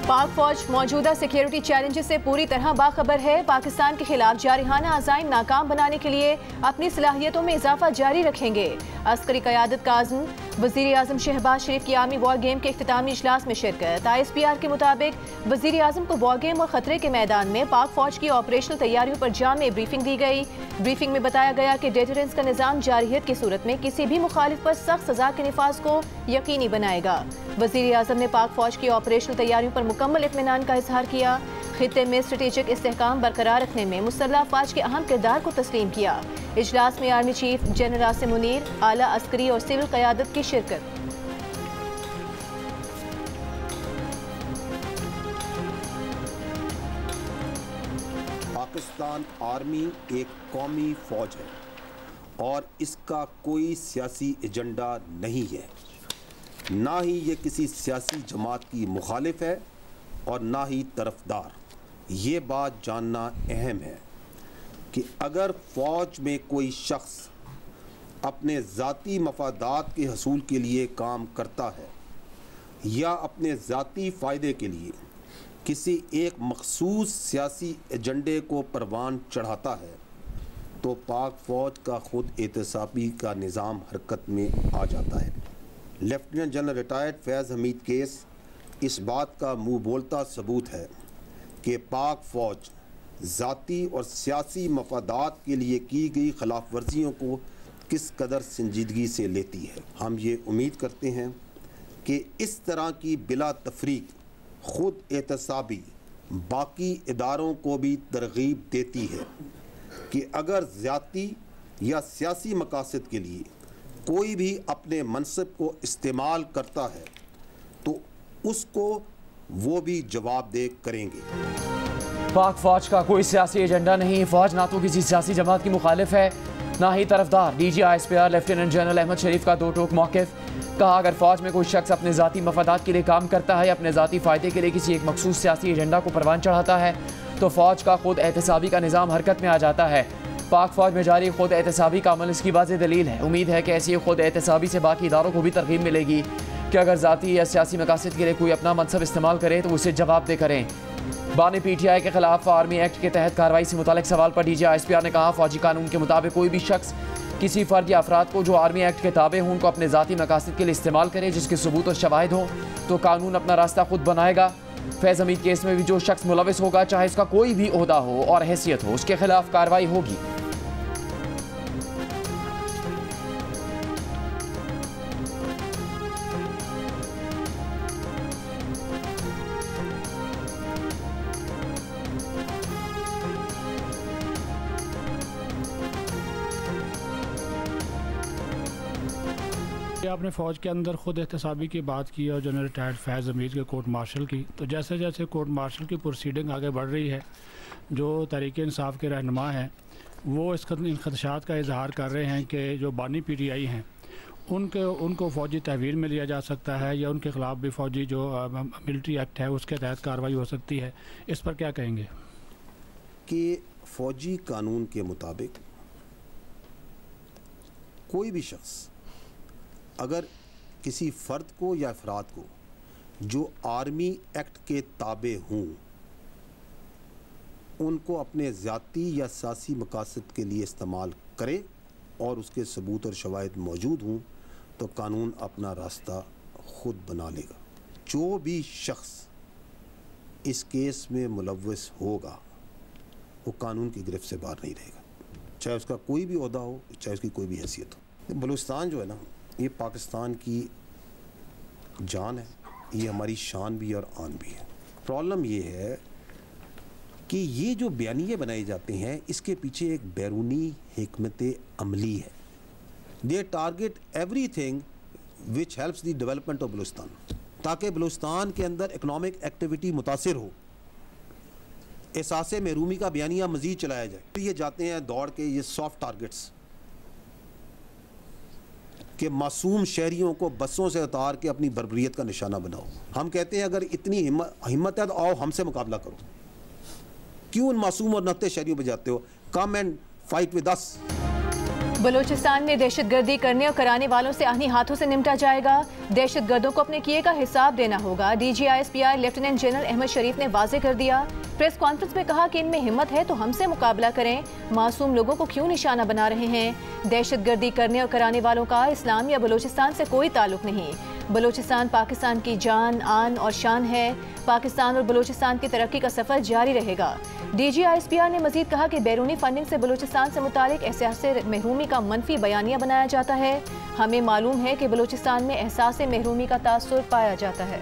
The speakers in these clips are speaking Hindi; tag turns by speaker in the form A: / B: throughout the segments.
A: पाक फौज मौजूदा सिक्योरिटी चैलेंजेस से पूरी तरह बाखबर है। पाकिस्तान के खिलाफ जारिहाना अज़ाइम नाकाम बनाने के लिए अपनी सलाहियतों में इजाफा जारी रखेंगे। अस्करी क़यादत का अज़्म, वज़ीर आज़म शहबाज शरीफ की आर्मी वॉर गेम के इख्तितामी इजलास में शिरकत। ISPR के मुताबिक वज़ीर आज़म को वॉर गेम और खतरे के मैदान में पाक फौज की ऑपरेशनल तैयारियों पर जामे ब्रीफिंग दी गई। ब्रीफिंग में बताया गया कि डेटरेंस का निज़ाम जारहियत की सूरत में किसी भी मुखालिफ पर सख्त सजा के निफाज को यकीनी बनाएगा। वज़ीर आज़म ने पाक फौज की ऑपरेशनल तैयारियों पर मुकम्मल इत्मीनान का इजहार किया। खित्ते में स्ट्रेटेजिक इस्तेहकाम बरकरार रखने में मुसल्लह अफवाज के अहम किरदार को तस्लीम किया। इजलास में army chief general Asim Munir, आला अस्करी और सिविल क़यादत की शिरकत।
B: पाकिस्तान आर्मी एक कौमी फौज है और इसका कोई सियासी एजेंडा नहीं है। ना ही ये किसी सियासी जमात की मुखालिफ है और ना ही तरफदार। ये बात जानना अहम है कि अगर फ़ौज में कोई शख्स अपने ज़ाती मफादात के हसूल के लिए काम करता है या अपने ज़ाती फ़ायदे के लिए किसी एक मखसूस सियासी एजेंडे को परवान चढ़ाता है तो पाक फ़ौज का खुद एहतसाबी का निज़ाम हरकत में आ जाता है। लेफ्टिनेंट जनरल रिटायर्ड फैज़ हमीद केस इस बात का मुँह बोलता सबूत है कि पाक फ़ौज ज़ाती और सियासी मफादात के लिए की गई खिलाफ वर्जियों को किस कदर संजीदगी से लेती है। हम ये उम्मीद करते हैं कि इस तरह की बिला तफरीक खुद एहतसाबी बाकी इदारों को भी तरगीब देती है कि अगर ज़ाती या सियासी मकासद के लिए कोई भी अपने मनसब को इस्तेमाल करता है तो उसको वो भी जवाबदेह करेंगे।
C: पाक फौज का कोई सियासी एजेंडा नहीं। फौज ना तो किसी सियासी जमात की मुखालिफ है ना ही तरफदार। DG ISPR lieutenant general Ahmed Sharif का दो टोक मौक़िफ़। कहा, अगर फौज में कोई शख्स अपने ज़ाती मफादात के लिए काम करता है या अपने ज़ाती फ़ायदे के लिए किसी एक मखसूस सियासी एजेंडा को परवान चढ़ाता है तो फौज का खुद एहतसाबी का निज़ाम हरकत में आ जाता है। पाक फौज में जारी खुद एहतसाबी का अमल इसकी वाज़ेह दलील है। उम्मीद है कि ऐसी खुद एहतसाबी से बाकी इदारों को भी तरगीब मिलेगी कि अगर ज़ाती या सियासी मकासद के लिए कोई अपना मनसब इस्तेमाल करे तो उसे जवाबदेह करें। बानी PTI के खिलाफ आर्मी एक्ट के तहत कार्रवाई से मुतालिक सवाल पर DG ISPR ने कहा, फौजी कानून के मुताबिक कोई भी शख्स किसी फ़र्द या अफराद को जो आर्मी एक्ट के ताबे हों उनको अपने ज़ाती मकासद के लिए इस्तेमाल करे जिसके सबूत और शवाहिद हों तो कानून अपना रास्ता खुद बनाएगा। फैज़ हमीद केस में भी जो शख्स मुलविस होगा, चाहे इसका कोई भी ओहदा हो और हैसियत हो, उसके खिलाफ कार्रवाई होगी।
D: आपने फ़ौज के अंदर ख़ुद एहतसाबी की बात की और जनरल रिटायर्ड फैज़ हमीद के कोर्ट मार्शल की, तो जैसे जैसे कोर्ट मार्शल की प्रोसीडिंग आगे बढ़ रही है, जो तहरीक इंसाफ के रहनुमा हैं वो इन खदशात का इजहार कर रहे हैं कि जो बानी PTI हैं उनको फ़ौजी तहवील में लिया जा सकता है या उनके ख़िलाफ़ भी फ़ौजी जो मिलिट्री एक्ट है उसके तहत कार्रवाई हो सकती है। इस पर क्या कहेंगे?
B: कि फ़ौजी कानून के मुताबिक कोई भी शख्स अगर किसी फ़र्द को या अफराद को जो आर्मी एक्ट के ताबे हों उनको अपने ज़ाती या सियासी मकासद के लिए इस्तेमाल करे और उसके सबूत और शवाहिद मौजूद हों तो कानून अपना रास्ता खुद बना लेगा। जो भी शख्स इस केस में मुलव्वस होगा वो कानून की गिरफ्त से बाहर नहीं रहेगा, चाहे उसका कोई भी ओहदा हो, चाहे उसकी कोई भी हैसियत हो। बलूचिस्तान जो है ना, ये पाकिस्तान की जान है, ये हमारी शान भी और आन भी है। प्रॉब्लम ये है कि ये जो बयानिए बनाए जाते हैं इसके पीछे एक बैरूनी हिकमत अमली है। दे target everything which helps the development of Balochistan, ताकि बलूचिस्तान के अंदर इकनॉमिक एक्टिविटी मुतासिर हो। एहसासे महरूमी का बयानिया मज़ीद चलाया जाए। फिर ये जाते हैं दौड़ के ये सॉफ्ट टारगेट्स कि मासूम शहरियों को बसों से उतार के अपनी बर्बरियत का निशाना बनाओ। हम कहते हैं अगर इतनी हिम्मत है तो आओ हमसे मुकाबला करो। क्यों उन मासूम और नत्ते शहरियों पर जाते हो? Come and fight with us.
A: Balochistan में दहशतगर्दी करने और कराने वालों से आनी हाथों से निपटा जाएगा। दहशतगर्दों को अपने किए का हिसाब देना होगा। DGISPR लेफ्टिनेंट जनरल अहमद शरीफ ने वाजे कर दिया। प्रेस कॉन्फ्रेंस में कहा कि इनमें हिम्मत है तो हमसे मुकाबला करें, मासूम लोगों को क्यों निशाना बना रहे हैं। दहशतगर्दी करने और कराने वालों का इस्लाम या बलूचिस्तान से कोई ताल्लुक नहीं। बलूचिस्तान पाकिस्तान की जान, आन और शान है। पाकिस्तान और बलूचिस्तान की तरक्की का सफर जारी रहेगा। DGISPR ने मजीद कहा कि बैरूनी फंडिंग से बलूचिस्तान से मुतालिक एहसास महरूमी का मनफी बयानिया बनाया जाता है। हमें मालूम है कि बलूचिस्तान में एहसास महरूमी का तासुर पाया जाता है।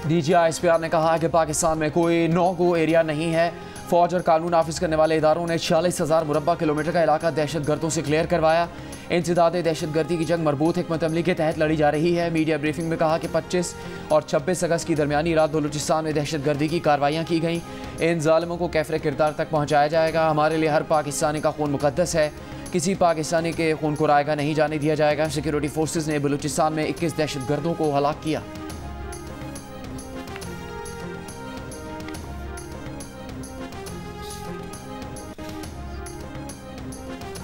C: DGISPR ने कहा कि पाकिस्तान में कोई नो गो एरिया नहीं है। फौज और कानून नाफिज करने वाले इदारों ने 46,000 मुरब्बा किलोमीटर का इलाका दहशत गर्दों से क्लियर करवाया। इंसदाद दहशत गर्दी की जंग मरबूत हिकमत अमली के तहत लड़ी जा रही है। मीडिया ब्रीफिंग में कहा कि 25 और 26 अगस्त की दरमियानी रात बलूचिस्तान में दहशत गर्दी की कार्रवाइयाँ की गईं। इन जालिमों को कैफरे किरदार तक पहुँचाया जाएगा। हमारे लिए हर पाकिस्तानी का खून मुकद्दस है। किसी पाकिस्तानी के खून को रायगा नहीं जाने दिया जाएगा। सिक्योरिटी फोर्सेज ने बलूचिस्तान में 21 दहशत गर्दों को हलाक किया।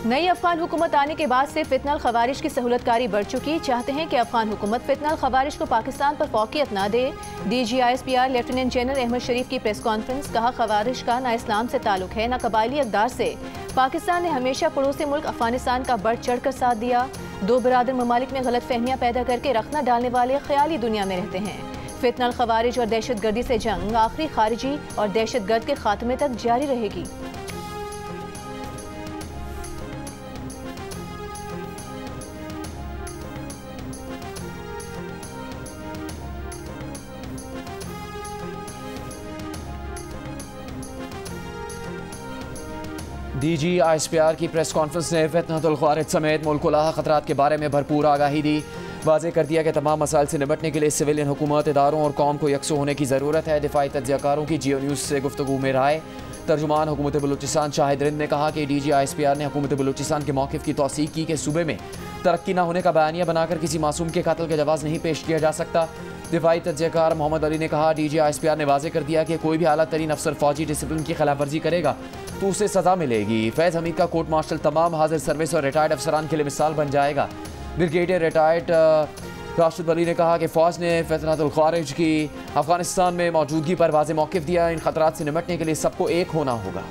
A: नई अफगान हुकूमत आने के बाद से फितनल खवारिज की सहूलतकारी बढ़ चुकी। चाहते हैं कि अफगान हुकूमत फितनल खवारिज को पाकिस्तान पर फौकियत ना दे। DGISPR लेफ्टिनेंट जनरल अहमद शरीफ की प्रेस कॉन्फ्रेंस। कहा खवारिज का ना इस्लाम से ताल्लुक है ना कबायली अकदार से। पाकिस्तान ने हमेशा पड़ोसी मुल्क अफगानिस्तान का बढ़ चढ़ कर साथ दिया। दो बिरादर ममालिक में गलत फहमियाँ पैदा करके रखना डालने वाले ख्याली दुनिया में रहते हैं। फितनल खवारिज और दहशत गर्दी से जंग आखिरी खारिजी और दहशत गर्द के खात्मे तक जारी रहेगी।
C: DGISPR की प्रेस कॉन्फ्रेंस ने फितनतुल ख़वारिज समेत मुल्कुलाहा ख़तरात के बारे में भरपूर आगाही दी। वाज़ेह कर दिया कि तमाम मसाइल से निपटने के लिए सिविलियन हुकूमत, इदारों और कौम को यकसू होने की ज़रूरत है। दिफाई तज्ज़ियाकारों की जियो न्यूज़ से गुफ्तगू में राय। तर्जुमान हुकूमत बलूचिस्तान शाहिद रिंद ने कहा कि DGISPR ने हुकूमत बलूचिस्तान के मौक़िफ़ की तौसीक़ की कि सूबे में तरक्की न होने का बयानिया बनाकर किसी मासूम के कत्ल का जवाज़ नहीं पेश किया जा सकता। दिफाई तज्ज़ियाकार मोहम्मद अली ने कहा DGISPR ने वाज़ेह कर दिया कि कोई भी आला तरीन अफसर फौजी डिसिप्लिन की खिलाफ वर्जी करेगा तो उसे सज़ा मिलेगी। फैज़ हमीद का कोर्ट मार्शल तमाम हाजिर सर्विस और रिटायर्ड अफसरान के लिए मिसाल बन जाएगा। ब्रिगेडियर रिटायर्ड राशिद अली ने कहा कि फ़ौज ने फितनतुल ख़वारिज की अफगानिस्तान में मौजूदगी पर वाज़ेह मौक़िफ़ दिया। इन ख़तरात से निपटने के लिए सबको एक होना होगा।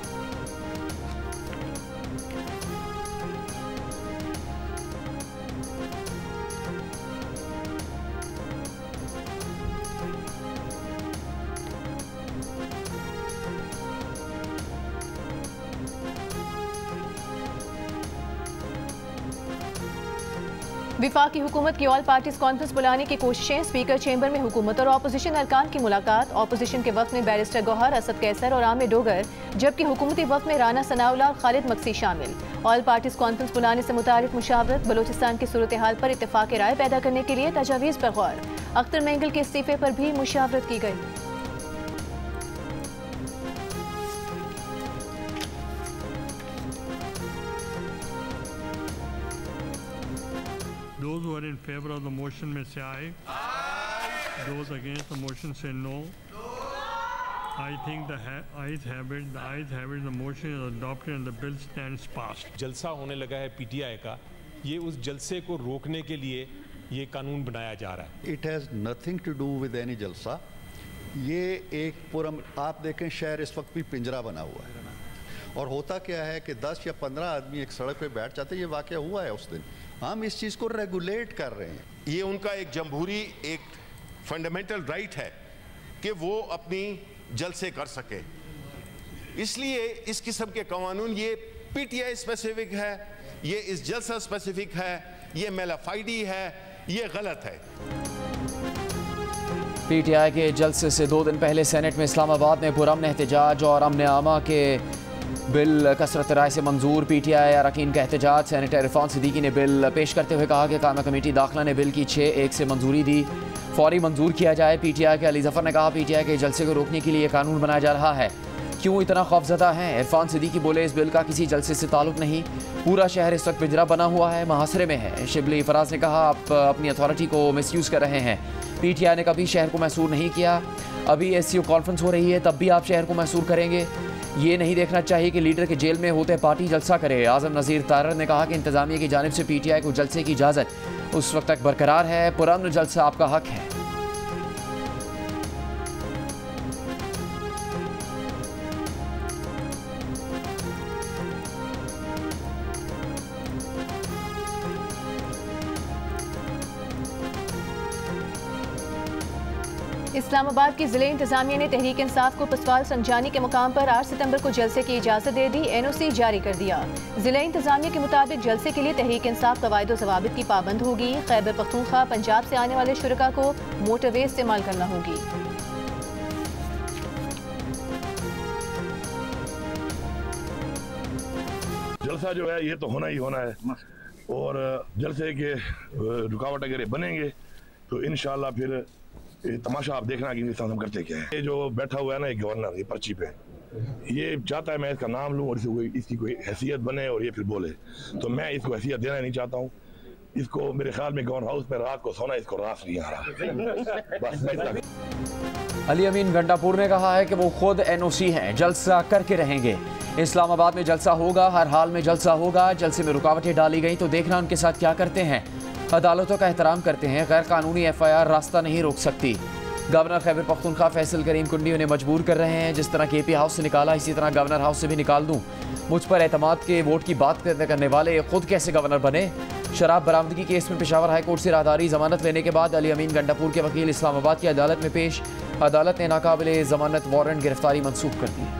A: विफाकी हुकूमत की ऑल पार्टीज कॉन्फ्रेंस बुलाने की कोशिशें। स्पीकर चेंबर में हुकूमत और अपोजिशन अरकान की मुलाकात। अपोजिशन के वक्त में बैरिस्टर गौहर, असद कैसर और आमिर डोगर, जबकि हुकूमती वक्त में राना सनाउल्लाह और खालिद मक्सी शामिल। ऑल पार्टीज कॉन्फ्रेंस बुलाने से मुतारिफ मुशावरत। बलूचिस्तान की सूरत हाल पर इत्तेफाक राय पैदा करने के लिए तजावीज़ पर गौर। अख्तर मेंगल के इस्तीफे पर भी मुशावरत की गई।
E: Those who are in favor of the motion may say aye. Those against the motion say no. I think the ayes have it. The ayes have it. The motion is adopted and the bill stands passed.
F: जलसा होने लगा है PTI का। ये उस जलसे को रोकने के लिए ये कानून बनाया जा रहा है।
G: It has nothing to do with any जलसा। ये एक पूरा आप देखें शहर इस वक्त भी पिंजरा बना हुआ है और होता क्या है कि 10 या 15 आदमी एक सड़क पे बैठ जाते हैं। ये वाकया हुआ है उस दिन। हम इस चीज़ को रेगुलेट कर रहे हैं।
H: ये उनका एक जमहूरी एक फंडामेंटल राइट है कि वो अपनी जलसे कर सके। इसलिए इस किस्म के कानून ये PTI स्पेसिफिक है, ये इस जलसा स्पेसिफिक है, ये मेलाफाइडी है, ये गलत है।
C: PTI के जलसे से 2 दिन पहले सेनेट में इस्लामाबाद में पुरअमन एहतजाज और अमन आमा के बिल कसरत राय से मंजूर। PTI अरकान का एहतजाज। सेनेटर इरफान सिद्दीकी ने बिल पेश करते हुए कहा कि कायमा कमेटी दाखिला ने बिल की 6-1 से मंजूरी दी, फौरी मंजूर किया जाए। PTI के अली जफर ने कहा PTI के जलसे को रोकने के लिए कानून बनाया जा रहा है। क्यों इतना खौफजदा हैं? इरफान सिद्दीकी बोले, इस बिल का किसी जलसे से ताल्लुक नहीं, पूरा शहर इस वक्त पिंजरा बना हुआ है, मुहासरे में है। शिबली फराज ने कहा, आप अपनी अथॉरिटी को मिसयूज़ कर रहे हैं। PTI ने कभी शहर को मैसूर नहीं किया, अभी SCO कॉन्फ्रेंस हो रही है, तब भी आप शहर को मैसूर करेंगे। ये नहीं देखना चाहिए कि लीडर के जेल में होते पार्टी जलसा करे। आज़म नज़ीर तारर ने कहा कि इंतज़ामिया की जानिब से PTI को जलसे की इजाज़त उस वक्त तक बरकरार है, पुरअमन जलसा आपका हक है।
A: इस्लामाबाद की जिले इंतजामिया ने तहरीक इंसाफ को पसवाल संजानी के मुकाम पर 8 सितंबर को जलसे की इजाज़त दे दी। NOC जारी कर दिया। जिले इंतजामिया के मुताबिक जलसे के लिए तहरीक इंसाफ कवायद व ज़वाबित की पाबंद होगी। खैबर पख्तूनख्वा पंजाब से आने वाले शुरका को मोटरवे इस्तेमाल करना होगी।
I: जलसा जो है ये तो होना ही होना है, और जलसे के रुकावट अगर बनेंगे तो इंशाल्लाह फिर तमाशा आप देखना कि हम करते क्या है। ये जो बैठा हुआ है ना, ये गवर्नर, ये पर्ची पे, ये चाहता है मैं इसका नाम लूं और इसकी कोई हैसियत बने और ये फिर बोले, तो मैं इसको हैसियत देना नहीं चाहता हूँ। इसको मेरे ख्याल में गवर्नर हाउस में रात को सोना इसको रास नहीं आ रहा। बस
C: अली अमीन गंडापुर ने कहा है कि वो खुद NOC हैं, जलसा करके रहेंगे। इस्लामाबाद में जलसा होगा, हर हाल में जलसा होगा। जलसे में रुकावटें डाली गई तो देखना उनके साथ क्या करते हैं। अदालतों का एहतराम करते हैं, गैर कानूनी FIR रास्ता नहीं रोक सकती। गवर्नर खैबर पख्तूनख्वा फैसल करीम कुंडी उन्हें मजबूर कर रहे हैं। जिस तरह KP हाउस से निकाला, इसी तरह गवर्नर हाउस से भी निकाल दूं। मुझ पर एतमाद के वोट की बात करने वाले खुद कैसे गवर्नर बने। शराब बरामदगी केस में पेशावर हाई कोर्ट से राहदारी जमानत लेने के बाद अली अमीन गंडापुर के वकील इस्लामाबाद की अदालत में पेश। अदालत ने नाकाबिले जमानत वारंट गिरफ्तारी मंसूख कर दी।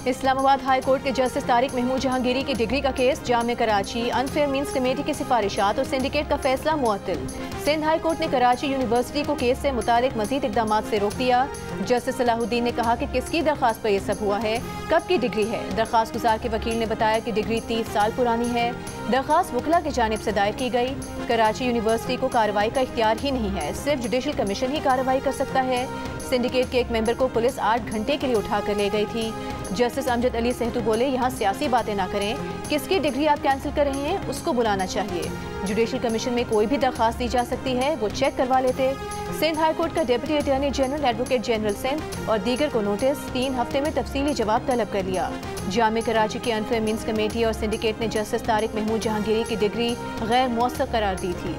A: इस्लामाबाद हाई कोर्ट के जस्टिस तारिक महमूद जहांगीरी की डिग्री का केस, जामे कराची अनफेयर मीन्स कमेटी की सिफारिशात और सिंडिकेट का फैसला मुअत्तल। सिंध हाई कोर्ट ने कराची यूनिवर्सिटी को केस से मुतालिक मजीद इकदाम से रोक दिया। जस्टिस सलाहुद्दीन ने कहा कि किसकी दरख्वास्त पर यह सब हुआ है, कब की डिग्री है। दरख्वास्त गुजार के वकील ने बताया कि डिग्री 30 साल पुरानी है। दरख्वास्त वकला की जानिब से दायर की गई। कराची यूनिवर्सिटी को कार्रवाई का इख्तियार ही नहीं है, सिर्फ जुडिशल कमीशन ही कार्रवाई कर सकता है। सिंडिकेट के एक मेंबर को पुलिस 8 घंटे के लिए उठा कर ले गई थी। जस्टिस अमजद अली सेहतू बोले, यहाँ सियासी बातें ना करें, किसकी डिग्री आप कैंसिल कर रहे हैं उसको बुलाना चाहिए। जुडिशल कमीशन में कोई भी दरख्वास्त दी जा सकती है, वो चेक करवा लेते। सिंध हाई कोर्ट का deputy attorney general, advocate general Sindh और दीगर को नोटिस, 3 हफ्ते में तफसीली जवाब तलब कर लिया। जामे कराची की अनफेयर मीन्स कमेटी और सिंडिकेट ने जस्टिस तारिक महमूद जहांगीरी की डिग्री गैर मौसर करार दी थी।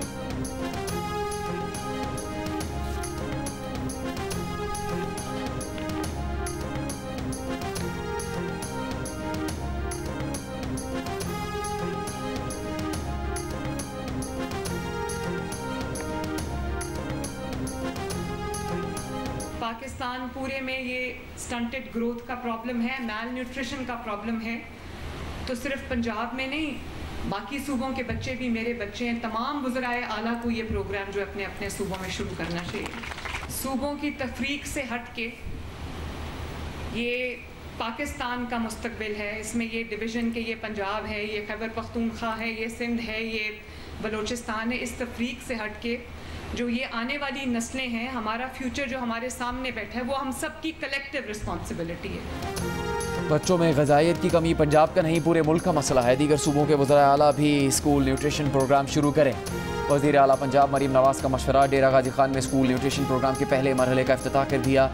J: पाकिस्तान पूरे में ये स्टंटेड ग्रोथ का प्रॉब्लम है, मैल न्यूट्रिशन का प्रॉब्लम है। तो सिर्फ पंजाब में नहीं, बाकी सूबों के बच्चे भी मेरे बच्चे हैं। तमाम वज़राए आला को ये प्रोग्राम जो अपने अपने सूबों में शुरू करना चाहिए। सूबों की तफरीक से हट के ये पाकिस्तान का मुस्तकबिल है। इसमें ये डिवीज़न के, ये पंजाब है, ये खैबर पख्तूनख्वा है, ये सिंध है, ये बलूचिस्तान है। इस तफरीक से हट के जो ये आने वाली नस्लें हैं, हमारा फ्यूचर जो हमारे सामने बैठा है, वो हम सब की कलेक्टिव रिस्पॉन्सिबिलिटी है।
C: बच्चों में ग़िज़ाइयत की कमी पंजाब का नहीं, पूरे मुल्क का मसला है। दीगर सूबों के वज़राए आला भी स्कूल न्यूट्रिशन प्रोग्राम शुरू करें। वज़ीर आला पंजाब मरीम नवाज़ का मशवरा। डेरा गाजी खान में स्कूल न्यूट्रिशन प्रोग्राम के पहले मरहले का इफ्तिताह कर दिया।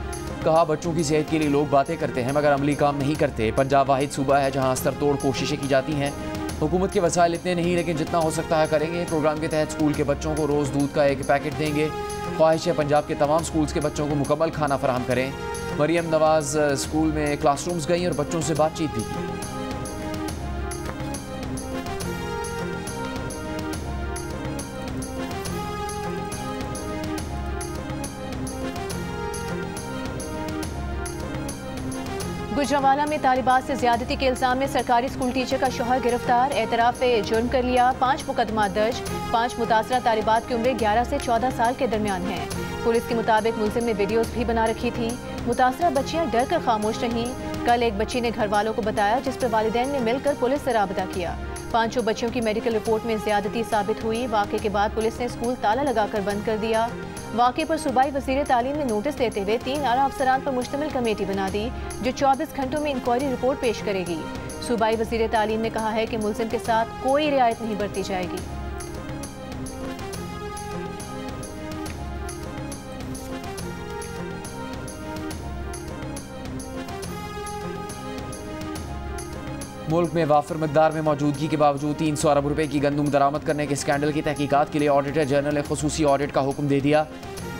C: कहा, बच्चों की सेहत के लिए लोग बातें करते हैं मगर अमली काम नहीं करते। पंजाब वाहिद सूबा है जहाँ अस्तर तोड़ कोशिशें की जाती हैं। हुकूमत के वसाइल इतने नहीं, लेकिन जितना हो सकता है करेंगे। प्रोग्राम के तहत स्कूल के बच्चों को रोज़ दूध का 1 पैकेट देंगे। ख्वाहिश है पंजाब के तमाम स्कूल्स के बच्चों को मुकम्मल खाना फराहम करें। मरीम नवाज़ स्कूल में क्लासरूम्स गई और बच्चों से बातचीत भी की।
A: गुजरांवाला में तालिबात से ज्यादती के इल्जाम में सरकारी स्कूल टीचर का शौहर गिरफ्तार। एतराफ पे जुर्म कर लिया। 5 मुकदमा दर्ज। 5 मुतासरा तालिबात की उम्रें 11 से 14 साल के दरमियान हैं। पुलिस के मुताबिक मुलजिम ने वीडियोस भी बना रखी थी। मुतासरा बच्चियां डर कर खामोश रहीं। कल एक बच्ची ने घर वालों को बताया, जिस पर वालिदैन ने मिलकर पुलिस से राबता किया। 5 बच्चियों की मेडिकल रिपोर्ट में ज्यादती साबित हुई। वाक़े के बाद पुलिस ने स्कूल ताला लगाकर बंद कर दिया। वाक़े पर सूबाई वज़ीर तालीम ने नोटिस देते हुए 3 आला अफसरान पर मुश्तमिल कमेटी बना दी, जो 24 घंटों में इंक्वायरी रिपोर्ट पेश करेगी। सूबाई वज़ीर तालीम ने कहा है कि मुल्ज़िम के साथ कोई रियायत नहीं बरती जाएगी।
C: मुल्क में वाफर मकदार में मौजूदगी के बावजूद 300 अरब रुपए की गंदम दरामद करने के स्कैंडल की तहकीकात के लिए ऑडिटर जनरल ने खुसूसी ऑडिट का हुक्म दे दिया।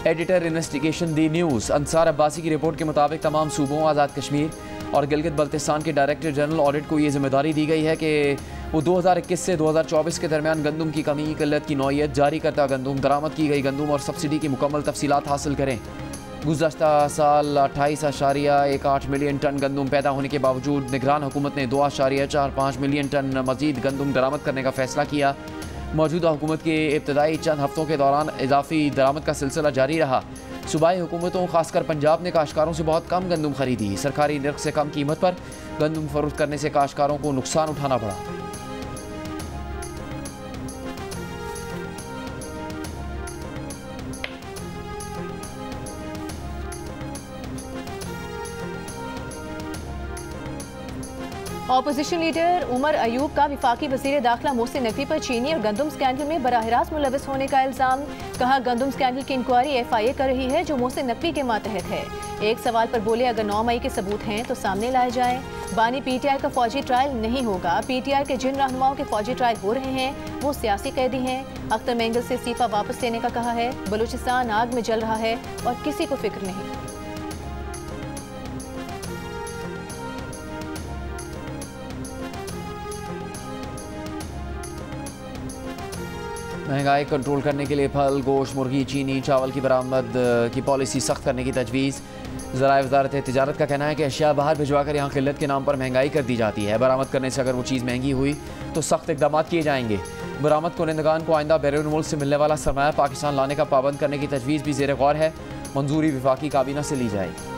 C: एडिटर इन्वेस्टिगेशन दी न्यूज़ अंसार अब्बासी की रिपोर्ट के मुताबिक तमाम सूबों, आज़ाद कश्मीर और गिलगित बल्तिस्तान के डायरेक्टर जनरल ऑडिट को ये जिम्मेदारी दी गई है कि वो 2021 से 2024 के दरमियान गंदम की कमी, किल्लत की नौइयत, जारी करता गंदम, दरामद की गई गंदम और सब्सिडी की मुकम्मल तफसीलात हासिल करें। गुज़श्ता साल 28.18 मिलियन टन गंदम पैदा होने के बावजूद निगरान हुकूमत ने 2.45 मिलियन टन मज़ीद गंदम दरामद करने का फ़ैसला किया। मौजूदा हुकूमत के इब्तदाई चंद हफ्तों के दौरान इजाफी दरामद का सिलसिला जारी रहा। सूबाई हुकूमतों खासकर पंजाब ने काश्तकारों से बहुत कम गंदम खरीदी। सरकारी नर्ख से कम कीमत पर गंदम फरोख्त करने से काश्तकारों को नुकसान उठाना पड़ा।
A: ऑपोजिशन लीडर उमर अयूब का विफाकी वज़ीर दाखिला मोहसिन नकवी पर चीनी और गंदम स्कैंडल में बराह रास्त मुलविस होने का इल्ज़ाम। कहा, गंदम स्कैंडल की इंक्वायरी FIA कर रही है, जो मोहसिन नकवी के मातहत है। एक सवाल पर बोले, अगर 9 मई के सबूत हैं तो सामने लाए जाएं। बानी PTI का फौजी ट्रायल नहीं होगा। PTI के जिन रहनुमाओं के फौजी ट्रायल हो रहे हैं वो सियासी कैदी हैं। अख्तर मेंगल से इस्तीफा वापस लेने का कहा है। बलूचिस्तान आग में जल रहा है और किसी को फिक्र नहीं।
C: महंगाई कंट्रोल करने के लिए फल, गोश्त, मुर्गी, चीनी, चावल की बरामद की पॉलिसी सख्त करने की तजवीज़। ज़राए वज़ारत तिजारत का कहना है कि अशिया बाहर भिजवा कर यहाँ किल्लत के नाम पर महंगाई कर दी जाती है। बरामद करने से अगर वो चीज़ महंगी हुई तो सख्त इक़दाम किए जाएंगे। बरामद कुनंदगान को आइंदा बैरून मुल्क से मिलने वाला सरमाया पाकिस्तान लाने का पाबंद करने की तजवीज़ भी ज़ेर गौर है। मंजूरी विफाकी काबीना से ली जाएगी।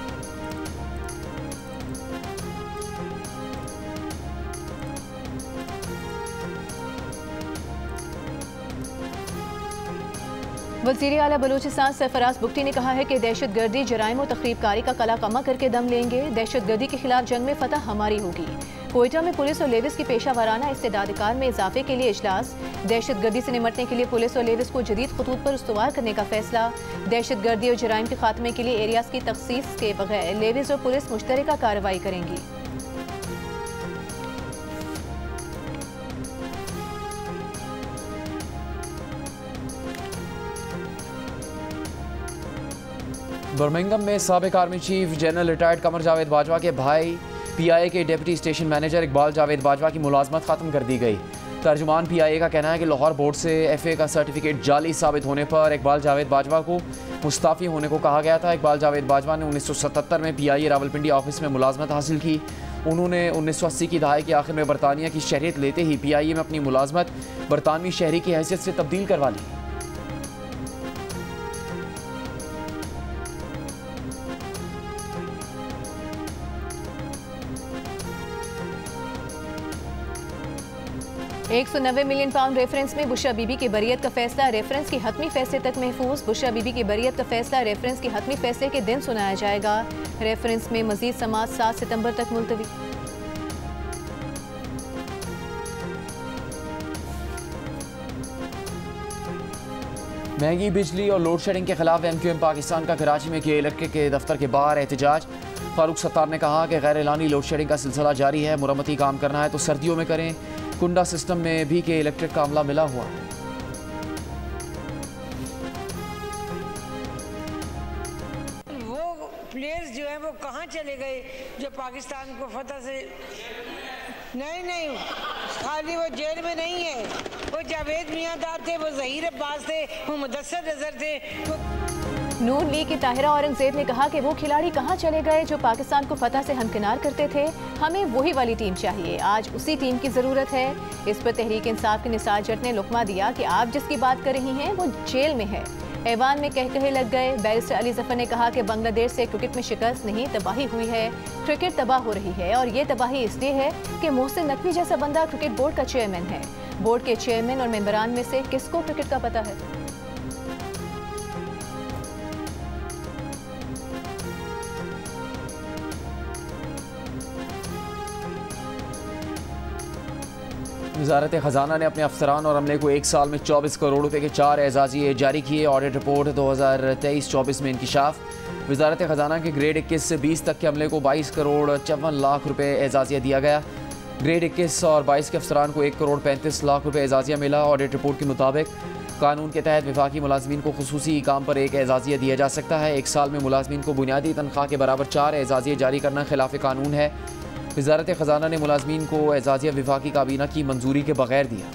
A: वज़ीर आला बलूचिस्तान सरफराज बुगटी ने कहा है कि दहशत गर्दी, जराइम और तखरीबकारी का कला कमा करके दम लेंगे। दहशत गर्दी के खिलाफ जंग में फतह हमारी होगी। कोयटा में पुलिस और लेविस की पेशा वाराना इस्तेदाद कार में इजाफे के लिए इजलास। दहशत गर्दी से निमटने के लिए पुलिस और लेविस को जदीद खतूत पर इस्तवार करने का फैसला। दहशत गर्दी और जराइम के खात्मे के लिए एरियाज की तखसीस के बगैर लेविस और पुलिस मुश्तरका कार्रवाई करेंगी।
C: बर्मिंघम में साबिक army chief general retired Qamar Javed Bajwa के भाई PIA के deputy station manager Iqbal Javed Bajwa की मुलाजमत ख़त्म कर दी गई। तर्जुमान PIA का कहना है कि लाहौर बोर्ड से FA का सर्टिफिकेट जाली साबित होने पर इकबाल जावेद बाजवा को मुस्ताफ़ी होने को कहा गया था। इकबाल जावेद बाजवा ने 1977 में PIA रावलपिंडी ऑफिस में मुलाजमत हासिल की। उन्होंने 1980 की दहाई के आखिर में बरतानिया की शहरियत लेते ही PIA में अपनी मुलाजमत बरतानवी शहरी की हैसियत से तब्दील करवा ली।
A: £190 मिलियन रेफरेंस में बुशरा बीबी की बरियत का फैसला रेफरेंस की हतमी फैसले तक महफूज। बुशरा बीबी की बरियत का फैसला रेफरेंस की हतमी फैसले के दिन सुनाया जाएगा। रेफरेंस में मजीद समाअत 7 सितंबर तक मुलतवी।
C: महंगी बिजली और लोड शेडिंग के खिलाफ MQM पाकिस्तान का कराची में किए इलेक्ट्रिक के दफ्तर के बाहर एहतजाज। फारूक सत्तार ने कहा कि गैर एलानी लोड शेडिंग का सिलसिला जारी है। मुरम्मती काम करना है तो सर्दियों में करें। कुंडा सिस्टम में भी के इलेक्ट्रिक का अमला मिला हुआ है।
K: वो प्लेयर्स जो है वो कहाँ चले गए जो पाकिस्तान को फतह से नहीं खाली वो जेल में नहीं है। वो जावेद मियांदार थे, वो ज़हीर अब्बास थे, वो मुदस्सर नज़र थे।
A: नून लीग की ताहिरा औरंगजेब ने कहा कि वो खिलाड़ी कहाँ चले गए जो पाकिस्तान को फतह से हमकिनार करते थे। हमें वही वाली टीम चाहिए। आज उसी टीम की ज़रूरत है। इस पर तहरीक इंसाफ के निसार जट ने लुकमा दिया कि आप जिसकी बात कर रही हैं वो जेल में है। ऐवान में कहे लग गए। बैरिस्टर अली जफर ने कहा कि बांग्लादेश से क्रिकेट में शिकस्त नहीं, तबाही हुई है। क्रिकेट तबाह हो रही है और ये तबाही इसलिए है कि मोहसिन नकवी जैसा बंदा क्रिकेट बोर्ड का चेयरमैन है। बोर्ड के चेयरमैन और मेंबरान में से किसको क्रिकेट का पता है?
C: वज़ारत ख़जाना ने अपने अफसरान और अमले को एक साल में 24 करोड़ रुपए के 4 एजाज़िये जारी किए। ऑडिट रिपोर्ट 2023-24 में इंकिशाफ। वज़ारत ख़जाना के ग्रेड 21 से 20 तक के अमले को 22 करोड़ 54 लाख रुपए एजाज़िया दिया गया। ग्रेड 21 और 22 के अफसरान को 1 करोड़ 35 लाख रुपए एजाज़िया मिला। ऑडिट रिपोर्ट के मुताबिक कानून के तहत विफाकी मुलाजमीन को खुसूसी काम पर एक एजाज़िया दिया जा सकता है। एक साल में मुलाजमीन को बुनियादी तनख्वाह के बराबर 4 एजाज़िये जारी करना खिलाफ कानून है। वज़ारत ख़जाना ने मुलाजमीन को एजाज़िया विफाकी काबीना की मंजूरी के बगैर दिया।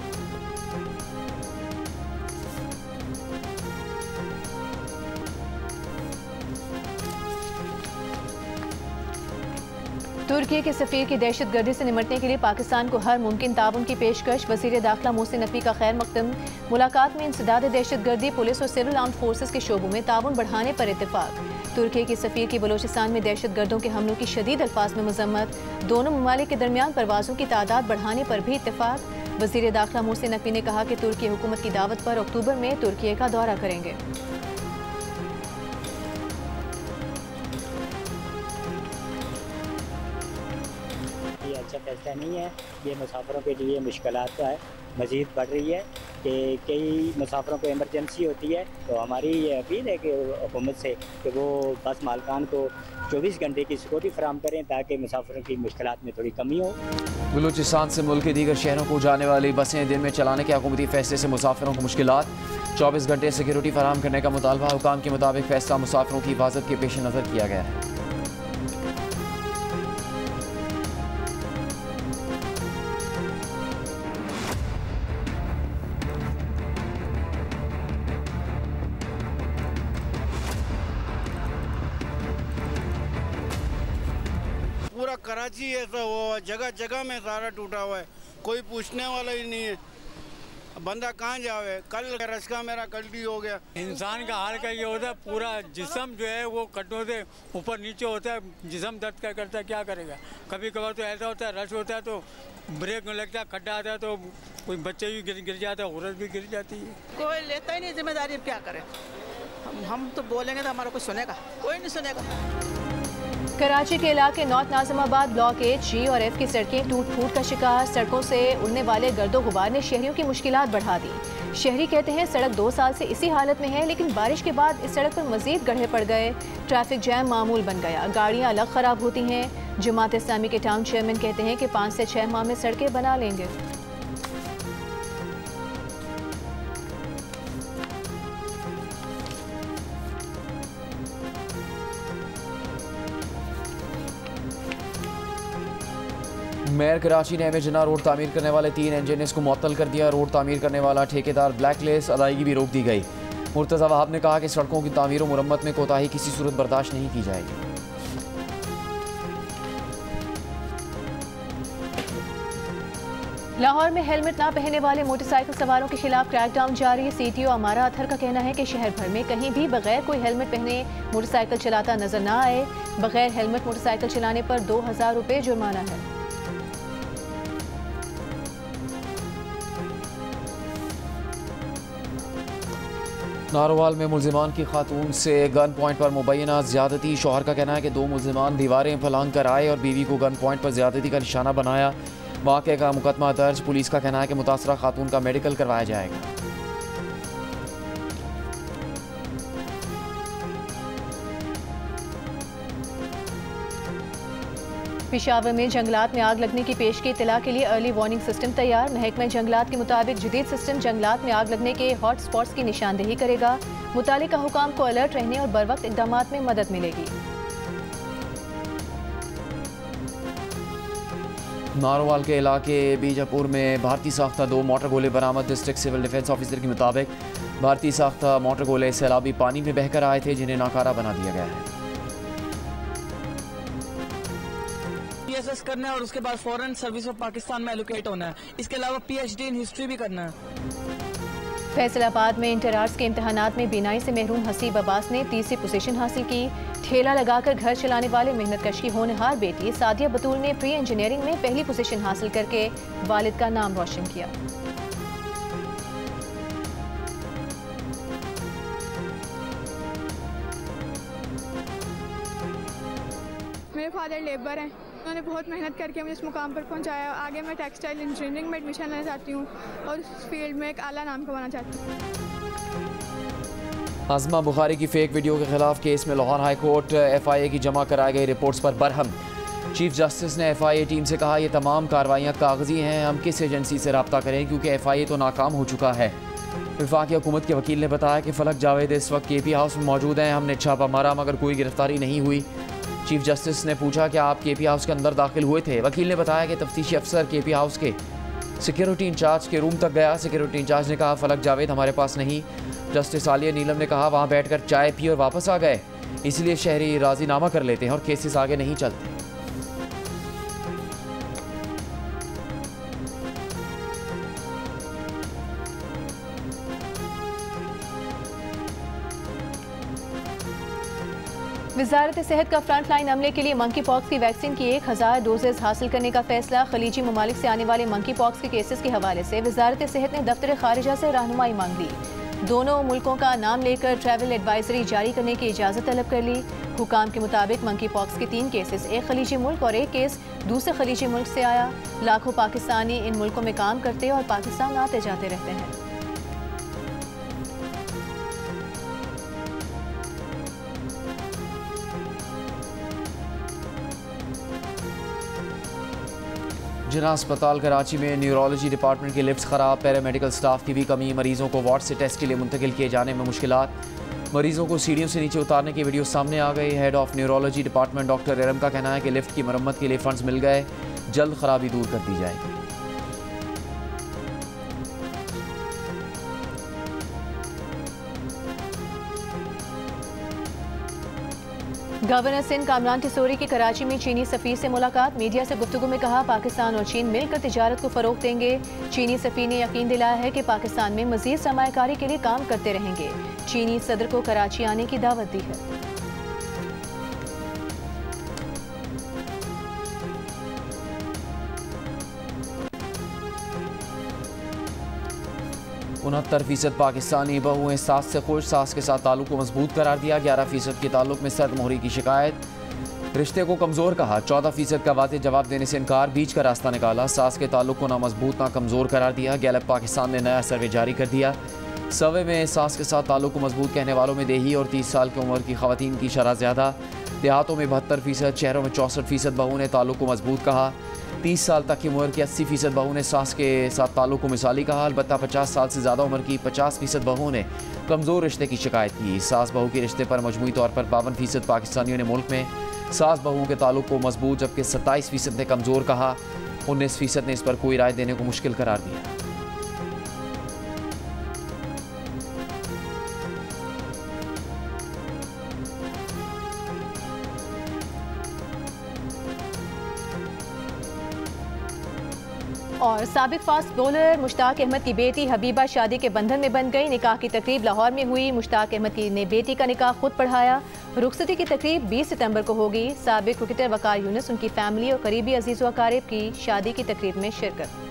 A: तुर्की के सफीर की दहशतगर्दी से निपटने के लिए पाकिस्तान को हर मुमकिन ताउन की पेशकश। वज़ीर दाखिला मोहसिन नकवी का खैर मकदम। मुलाकात में इंसदाद दहशतगर्दी, पुलिस और सिविल आर्म्ड फोर्सेस के शोबों में ताउन बढ़ाने पर इत्तेफाक। तुर्की की सफीर की बलोचिस्तान में दहशतगर्दों के हमलों की शदीद अल्फाज में मजम्मत। दोनों ममालिक के दरमियान परवाज़ों की तादाद बढ़ाने पर भी इत्तेफाक। वज़ीर दाखिला मोहसिन नकवी ने कहा कि तुर्की हुकूमत की दावत पर अक्टूबर में तुर्की का दौरा करेंगे।
L: अच्छा फैसला नहीं है, ये मुसाफिरों के लिए मुश्किलात का है, मज़ीद बढ़ रही है कि कई मुसाफिरों को इमरजेंसी होती है। तो हमारी ये अपील है कि हुकूमत से कि वो बस मालकान को 24 घंटे की सिक्योरिटी फराहम करें ताकि मुसाफिरों की मुश्किलात में थोड़ी कमी हो।
C: बलूचिस्तान से मुल्क के दीगर शहरों को जाने वाली बसें दिन में चलाने के हुकूमती फैसले से मुसाफिरों को मुश्किलात। 24 घंटे सिक्योरिटी फराहम करने का मुतालबा। हुकाम के मुताबिक फैसला मुसाफिरों की हिफाजत के पेश नज़र किया गया है।
M: पूरा कराची ऐसा हुआ, जगह जगह में सारा टूटा हुआ है, कोई पूछने वाला ही नहीं है। बंदा कहाँ जावे? कल रस्का मेरा कल्टी हो गया।
N: इंसान का हाल का ये होता है, पूरा जिस्म जो है वो कटों से ऊपर नीचे होता है, जिस्म दर्द क्या करता है, क्या करेगा। कभी कभार तो ऐसा होता है, रश होता है तो ब्रेक में लगता है, खड्डा आता है तो कोई बच्चे भी गिर जाता है, औरत भी गिर जाती है।
O: कोई लेता ही नहीं जिम्मेदारी, अब क्या करें। हम तो बोलेंगे तो हमारा कोई सुनेगा? कोई नहीं सुनेगा।
A: कराची के इलाके नॉर्थ नाज़िमाबाद ब्लॉक ए, जी और एफ की सड़कें टूट फूट का शिकार। सड़कों से उड़ने वाले गर्दो गुबार ने शहरियों की मुश्किलात बढ़ा दी। शहरी कहते हैं सड़क 2 साल से इसी हालत में है, लेकिन बारिश के बाद इस सड़क पर मजीद गड्ढे पड़ गए। ट्रैफिक जैम मामूल बन गया, गाड़ियां अलग खराब होती हैं। जमात इस्लामी के टाउन चेयरमैन कहते हैं कि 5 से 6 माह में सड़कें बना लेंगे।
C: मेयर कराची ने एमए रोड तामीर करने वाले 3 इंजीनियर्स को मुअत्तल कर दिया। रोड तामीर करने वाला ठेकेदार ब्लैकलिस्ट, अदायगी भी रोक दी गई। मुर्तज़ा वहाब ने कहा कि सड़कों की तामीर और मुरम्मत में कोताही किसी सूरत बर्दाश्त नहीं की जाएगी।
A: लाहौर में हेलमेट ना पहनने वाले मोटरसाइकिल सवारों के खिलाफ क्रैकडाउन जारी। सीटीओ अमारा अथर का कहना है कि शहर भर में कहीं भी बगैर कोई हेलमेट पहने मोटरसाइकिल चलाता नजर ना आए। बगैर हेलमेट मोटरसाइकिल चलाने पर 2000 रुपये जुर्माना है।
C: नारोवाल में मुल्जिमान की खातून से गन पॉइंट पर मुबैना ज्यादती। शौहर का कहना है कि 2 मुल्जिमान दीवारें फलांग कर आए और बीवी को गन पॉइंट पर ज्यादती का निशाना बनाया। वाक़े का मुकदमा दर्ज। पुलिस का कहना है कि मुतासरा खातून का मेडिकल करवाया जाएगा।
A: पेशावर में जंगलात में आग लगने की पेश की इत्तला के लिए अर्ली वार्निंग सिस्टम तैयार। महकमा जंगलात के मुताबिक जदीद सिस्टम जंगलात में आग लगने के हॉट स्पॉट्स की निशानदेही करेगा। मुतालिका हुकाम को अलर्ट रहने और बरवक्त इक़दामात में मदद मिलेगी।
C: नारोवाल के इलाके बीजापुर में भारतीय साख्ता 2 मोटर गोले बरामद। डिस्ट्रिक्ट सिविल डिफेंस ऑफिसर के मुताबिक भारतीय साख्ता मोटर गोले सैलाबी पानी में बहकर आए थे, जिन्हें नाकारा बना दिया गया है।
O: PSS करना है और उसके बाद फॉरेन सर्विस ऑफ पाकिस्तान में एलोकेट होना है। इसके अलावा PhD इन हिस्ट्री भी करना है।
A: फैसलाबाद में इंटर आर्ट्स के इम्तहानात में बीनाई से महरूम हसीब अब्बास ने तीसरी पोजीशन हासिल की। ठेला लगाकर घर चलाने वाले मेहनतकश की होनहार बेटी सादिया बतूल ने प्री इंजीनियरिंग में पहली पोजीशन हासिल करके वालिद का नाम रोशन किया।
P: मेरे फादर लेबर हैं, उन्होंने बहुत मेहनत करके मुझे इस मुकाम पर पहुंचाया। आगे मैं टेक्सटाइल इंजीनियरिंग में एडमिशन लेना चाहती हूँ और उस फील्ड में एक आला नाम कमाना चाहती हूँ।
C: आज़मा बुखारी की फेक वीडियो के खिलाफ केस में लाहौर हाई कोर्ट FIA की जमा कराई गई रिपोर्ट्स पर बरहम। चीफ जस्टिस ने FIA टीम से कहा, ये तमाम कार्रवाइयाँ कागजी हैं, हम किस एजेंसी से रब्ता करें क्योंकि FIA तो नाकाम हो चुका है। वफाकी हुकूमत के वकील ने बताया कि फलक जावेद इस वक्त KP हाउस में मौजूद हैं, हमने छापा मारा मगर कोई गिरफ्तारी नहीं हुई। चीफ जस्टिस ने पूछा कि आप KP हाउस के अंदर दाखिल हुए थे। वकील ने बताया कि तफ्तीशी अफसर KP हाउस के सिक्योरिटी इंचार्ज के रूम तक गया। सिक्योरिटी इंचार्ज ने कहा, फलक जावेद हमारे पास नहीं। जस्टिस आलिया नीलम ने कहा, वहाँ बैठकर चाय पी और वापस आ गए, इसलिए शहरी राजीनामा कर लेते हैं और केसेस आगे नहीं चलते।
A: वजारत सेहत का फ्रंट लाइन अमले के लिए मंकी पॉक्स की वैक्सीन की 1000 डोजेज हासिल करने का फैसला। खलीजी ममालिक से आने वाले मंकी पॉक्स के केसेस के हवाले से वजारत सेहत ने दफ्तर खारिजा से रहनुमाई मांग ली। दोनों मुल्कों का नाम लेकर ट्रैवल एडवाइजरी जारी करने की इजाज़त तलब कर ली। हुकाम के मुताबिक मंकी पॉक्स के 3 केसेस एक खलीजी मुल्क और एक केस दूसरे खलीजी मुल्क से आया। लाखों पाकिस्तानी इन मुल्कों में काम करते और पाकिस्तान आते जाते रहते हैं।
C: जिना अस्पताल कराची में न्यूरोलॉजी डिपार्टमेंट की लिफ्ट्स ख़राब, पैरामेडिकल स्टाफ की भी कमी, मरीजों को वार्ड से टेस्ट के लिए मुंतकिल किए जाने में मुश्किलात। मरीजों को सीढ़ियों से नीचे उतारने की वीडियो सामने आ गई। Head of neurology department doctor Iram का कहना है कि लिफ्ट की मरम्मत के लिए फंड्स मिल गए, जल्द खराबी दूर कर दी जाएगी।
A: गवर्नर सिंध कामरान टिसोरी की कराची में चीनी सफ़ीर से मुलाकात। मीडिया से गुफ्तगू में कहा, पाकिस्तान और चीन मिलकर तिजारत को फ़रोग़ देंगे। चीनी सफ़ीर ने यकीन दिलाया है कि पाकिस्तान में मज़ीद सरमायाकारी के लिए काम करते रहेंगे। चीनी सदर को कराची आने की दावत दी है।
C: %69 पाकिस्तानी बहुएं सास से खुश, सास के साथ ताल्लुक को मजबूत करार दिया। 11% के ताल्लुक में सर्द मोहरी की शिकायत, रिश्ते को कमज़ोर कहा। 14% का वाज़ेह जवाब देने से इनकार, बीच का रास्ता निकाला। सास के ताल्लुक को ना मजबूत ना कमज़ोर करार दिया। गैलप पाकिस्तान ने नया सर्वे जारी कर दिया। सर्वे में सास के साथ ताल्लुक को मजबूत कहने वालों में देही और 30 साल की उम्र की ख़वातीन की शरह ज़्यादा। देहातों में 72%, शहरों में 64% बहू ने ताल्लुक को मजबूत कहा। 30 साल तक की उम्र की 80% बहू ने सास के साथ ताल्लुक को मिसाली कहा। अलबत्ता 50 साल से ज़्यादा उम्र की 50% बहू ने कमज़ोर रिश्ते की शिकायत की। सास बहू के रिश्ते पर मजमूई तौर पर 52% पाकिस्तानियों ने मुल्क में सास बहू के ताल्लुक को मजबूत, जबकि 27% ने कमज़ोर कहा। 19% ने इस पर कोई राय देने को मुश्किल करार दिया।
A: और साबिक फास्ट बॉलर मुश्ताक अहमद की बेटी हबीबा शादी के बंधन में बंध गई। निकाह की तकरीब लाहौर में हुई। मुश्ताक अहमद ने बेटी का निकाह खुद पढ़ाया। रुखसती की तकरीब 20 सितंबर को होगी। साबिक क्रिकेटर वकार यूनुस, उनकी फैमिली और करीबी अजीज़ व अकारिब की शादी की तकरीब में शिरकत।